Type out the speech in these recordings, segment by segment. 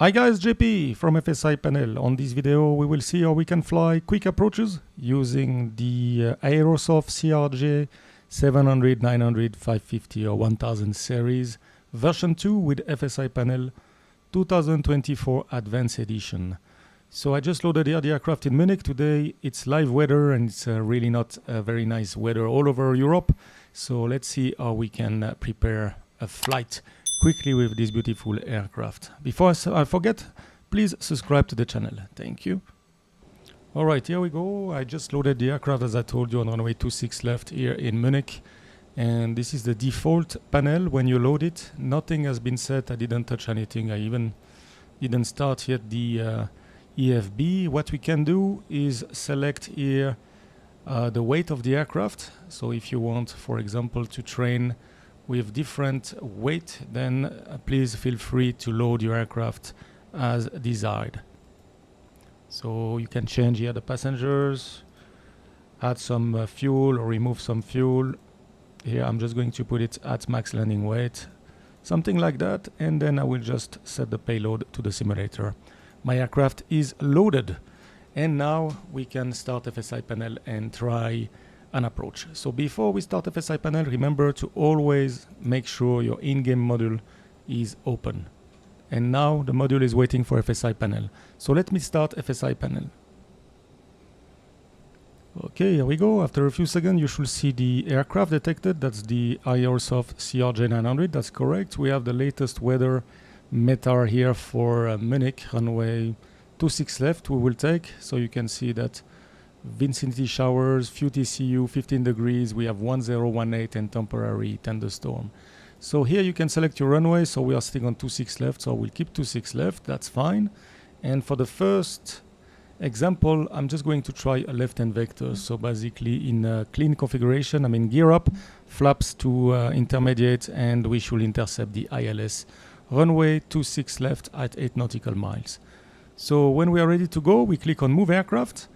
Hi guys, JP from FSiPanel. On this video we will see how we can fly quick approaches using the Aerosoft CRJ 700, 900, 550 or 1000 series version 2 with FSiPanel 2024 Advanced Edition. So I just loaded here the aircraft in Munich. Today it's live weather and it's really not very nice weather all over Europe. So let's see how we can prepare a flight quickly with this beautiful aircraft. Before I forget, please subscribe to the channel. Thank you. All right, here we go. I just loaded the aircraft as I told you on runway 26 left here in Munich. And this is the default panel when you load it. Nothing has been set. I didn't touch anything. I even didn't start yet the EFB. What we can do is select here the weight of the aircraft. So if you want, for example, to train with different weight, then please feel free to load your aircraft as desired. So you can change here the passengers, add some fuel or remove some fuel. Here I'm just going to put it at max landing weight, something like that, and then I will just set the payload to the simulator. My aircraft is loaded, and now we can start FSiPanel and try an approach. So before we start FSiPanel, remember to always make sure your in-game module is open. And now the module is waiting for FSiPanel. So let me start FSiPanel. Okay, here we go. After a few seconds, you should see the aircraft detected. That's the Aerosoft CRJ 900. That's correct. We have the latest weather METAR here for Munich, runway 26 left we will take. So you can see that vicinity showers, few TCU, 15 degrees. We have 1018 and temporary thunderstorm. So here you can select your runway. So we are sitting on 26 left. So we'll keep 26 left. That's fine. And for the first example, I'm just going to try a left-hand vector. So basically in a clean configuration, I mean gear up, flaps to intermediate, and we should intercept the ILS. Runway 26 left at 8 nautical miles. So when we are ready to go, we click on Move Aircraft,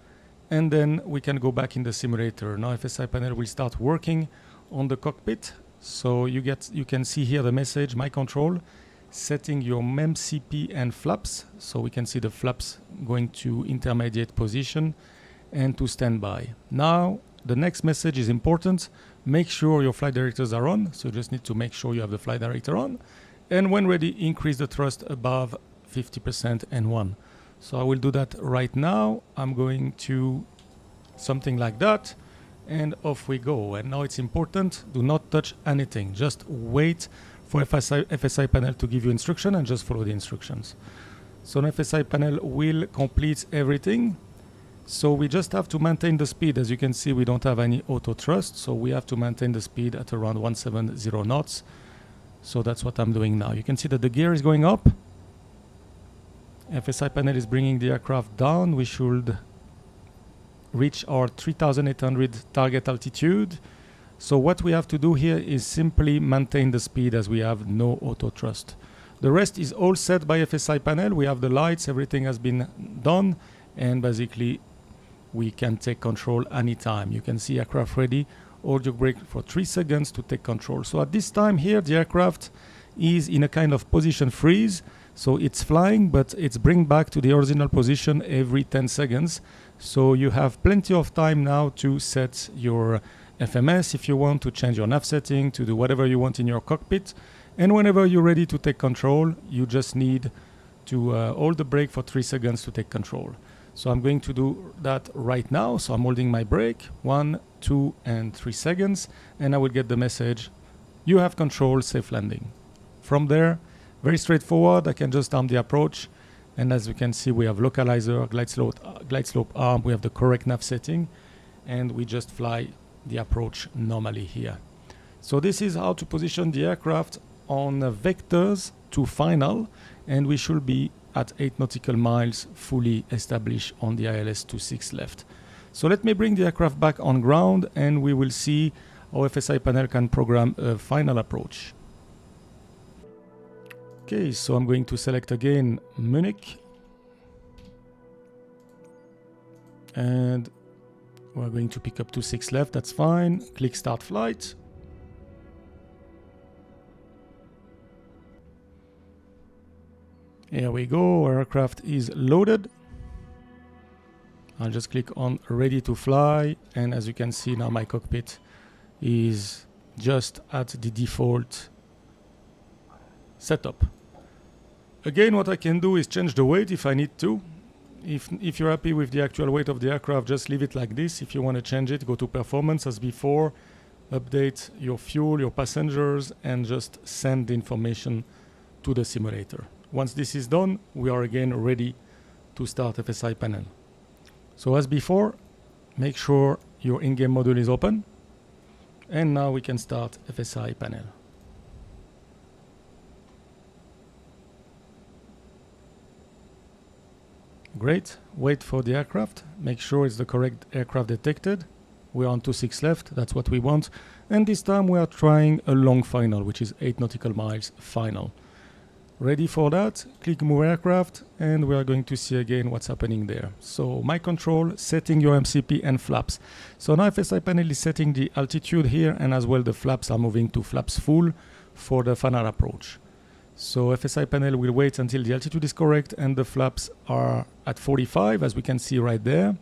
and then we can go back in the simulator. Now FSiPanel will start working on the cockpit. So you can see here the message, my control, setting your MEMCP and flaps. So we can see the flaps going to intermediate position and to standby. Now the next message is important. Make sure your flight directors are on. So you just need to make sure you have the flight director on. And when ready, increase the thrust above 50% and 1. So I will do that right now. I'm going to something like that, and off we go. And now it's important, do not touch anything. Just wait for FSiPanel to give you instruction and just follow the instructions. So FSiPanel will complete everything. So we just have to maintain the speed. As you can see, we don't have any auto thrust, so we have to maintain the speed at around 170 knots. So that's what I'm doing now. You can see that the gear is going up. FSiPanel is bringing the aircraft down. We should reach our 3,800 target altitude. So what we have to do here is simply maintain the speed as we have no auto thrust. The rest is all set by FSiPanel. We have the lights, everything has been done, and basically we can take control anytime. You can see aircraft ready. Hold your brake for 3 seconds to take control. So at this time here, the aircraft is in a kind of position freeze. So it's flying, but it's bring back to the original position every 10 seconds. So you have plenty of time now to set your FMS if you want, to change your nav setting, to do whatever you want in your cockpit. And whenever you're ready to take control, you just need to hold the brake for 3 seconds to take control. So I'm going to do that right now. So I'm holding my brake, 1, 2, and 3 seconds, and I will get the message, you have control, safe landing. From there, very straightforward, I can just arm the approach, and as you can see, we have localizer, glide slope arm, we have the correct nav setting, and we just fly the approach normally here. So this is how to position the aircraft on vectors to final, and we should be at 8 nautical miles fully established on the ILS 26 left. So let me bring the aircraft back on ground, and we will see how FSiPanel can program a final approach. Okay, so I'm going to select again Munich, and we're going to pick up 26 left, that's fine. Click start flight. Here we go, our aircraft is loaded. I'll just click on ready to fly, and as you can see now my cockpit is just at the default setup. Again, what I can do is change the weight if I need to. If you're happy with the actual weight of the aircraft, just leave it like this. If you want to change it, go to performance as before, update your fuel, your passengers, and just send the information to the simulator. Once this is done, we are again ready to start FSiPanel. So as before, make sure your in-game module is open, and now we can start FSiPanel. Great, wait for the aircraft, make sure it's the correct aircraft detected. We're on 26 left, that's what we want. And this time we are trying a long final, which is 8 nautical miles final. Ready for that, click move aircraft, and we are going to see again what's happening there. So my control, setting your MCP and flaps. So now FSiPanel is setting the altitude here, and as well the flaps are moving to flaps full for the final approach. So FSiPanel will wait until the altitude is correct and the flaps are at 45, as we can see right there.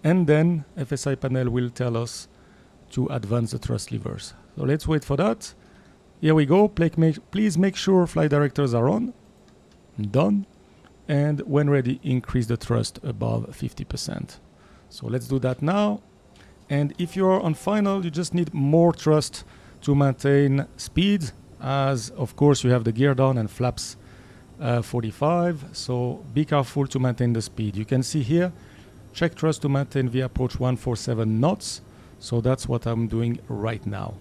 And then FSiPanel will tell us to advance the thrust levers. So let's wait for that. Here we go. Please make sure flight directors are on. Done. And when ready, increase the thrust above 50%. So let's do that now. And if you're on final, you just need more thrust to maintain speed, as of course you have the gear down and flaps 45. So be careful to maintain the speed. You can see here, check thrust to maintain the approach 147 knots. So that's what I'm doing right now.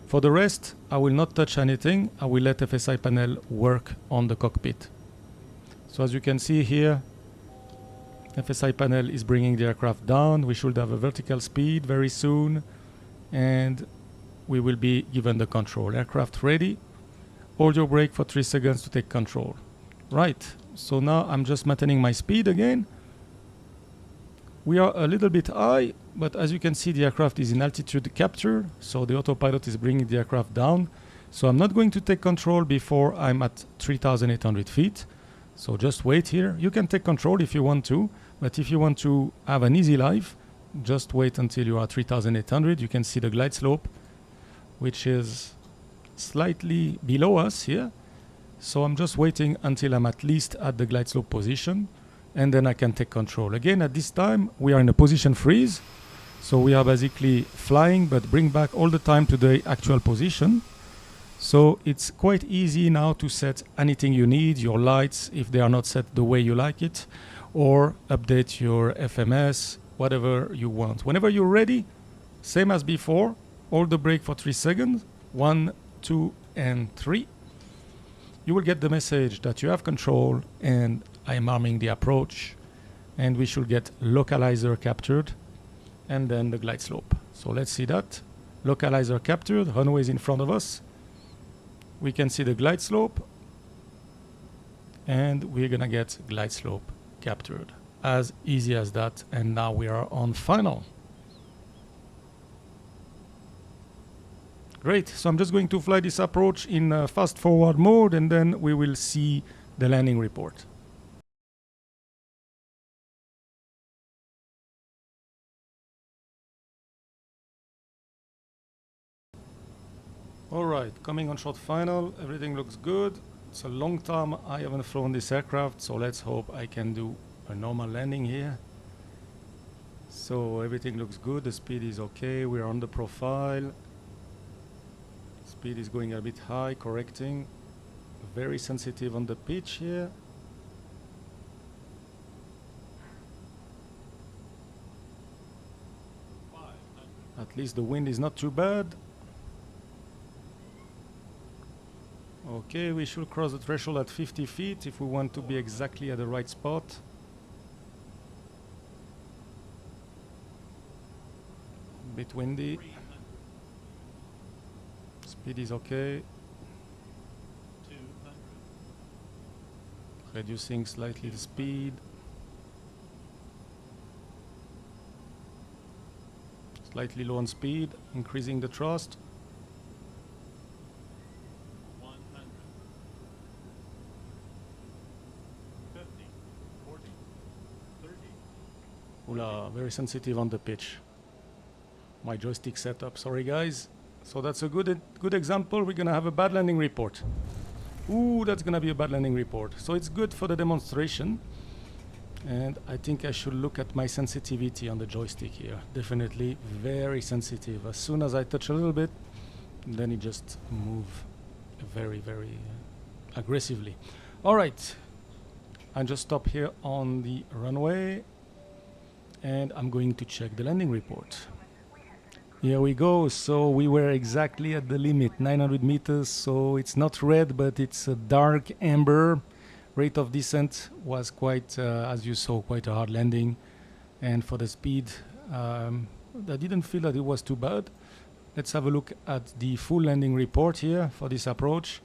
For the rest, I will not touch anything. I will let FSiPanel work on the cockpit. So as you can see here, FSiPanel is bringing the aircraft down. We should have a vertical speed very soon, and we will be given the control. Aircraft ready. Hold your brake for 3 seconds to take control. Right, so now I'm just maintaining my speed again. We are a little bit high, but as you can see, the aircraft is in altitude capture, so the autopilot is bringing the aircraft down. So I'm not going to take control before I'm at 3,800 feet. So just wait here. You can take control if you want to, but if you want to have an easy life, just wait until you are 3,800. You can see the glide slope, which is slightly below us here. So I'm just waiting until I'm at least at the glide slope position, and then I can take control. Again, at this time, we are in a position freeze. So we are basically flying, but bring back all the time to the actual position. So it's quite easy now to set anything you need, your lights, if they are not set the way you like it, or update your FMS, whatever you want. Whenever you're ready, same as before, hold the brake for 3 seconds, 1, 2, and 3. You will get the message that you have control and I am arming the approach, and we should get localizer captured and then the glide slope. So let's see that. Localizer captured, runway is in front of us. We can see the glide slope, and we're gonna get glide slope captured. As easy as that, and now we are on final. Great, so I'm just going to fly this approach in fast forward mode, and then we will see the landing report. Alright, coming on short final, everything looks good. It's a long time I haven't flown this aircraft, so let's hope I can do a normal landing here. So everything looks good, the speed is okay, we're on the profile. Speed is going a bit high, correcting. Very sensitive on the pitch here. At least the wind is not too bad. Okay, we should cross the threshold at 50 feet if we want to be exactly at the right spot. A bit windy. Speed is okay. Reducing slightly the speed. Slightly low on speed, increasing the thrust. Oula, very sensitive on the pitch. My joystick setup, sorry guys. So that's a good example. We're gonna have a bad landing report. Ooh, that's gonna be a bad landing report. So it's good for the demonstration. And I think I should look at my sensitivity on the joystick here. Definitely very sensitive. As soon as I touch a little bit, then it just moves very aggressively. All right, I just stop here on the runway and I'm going to check the landing report. Here we go. So we were exactly at the limit, 900 meters. So it's not red, but it's a dark amber. Rate of descent was quite, as you saw, quite a hard landing. And for the speed, I didn't feel that it was too bad. Let's have a look at the full landing report here for this approach.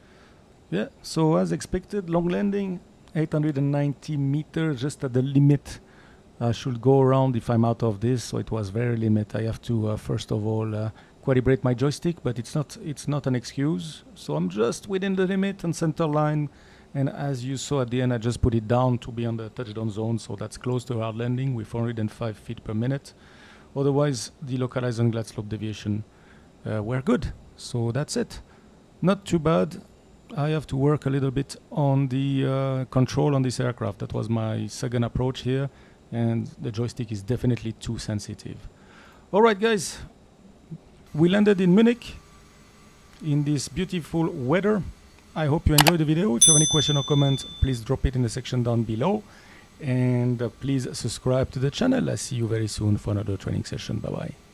Yeah, so as expected, long landing, 890 meters, just at the limit. I should go around if I'm out of this, so it was very limit. I have to first of all calibrate my joystick, but it's not an excuse. So I'm just within the limit and center line, and as you saw at the end, I just put it down to be on the touchdown zone, so that's close to hard landing with 405 feet per minute. Otherwise, the localized and glide slope deviation were good. So that's it. Not too bad. I have to work a little bit on the control on this aircraft. That was my second approach here. And the joystick is definitely too sensitive. All right, guys, we landed in Munich in this beautiful weather. I hope you enjoyed the video. If you have any question or comment, please drop it in the section down below. And please subscribe to the channel. I'll see you very soon for another training session. Bye-bye.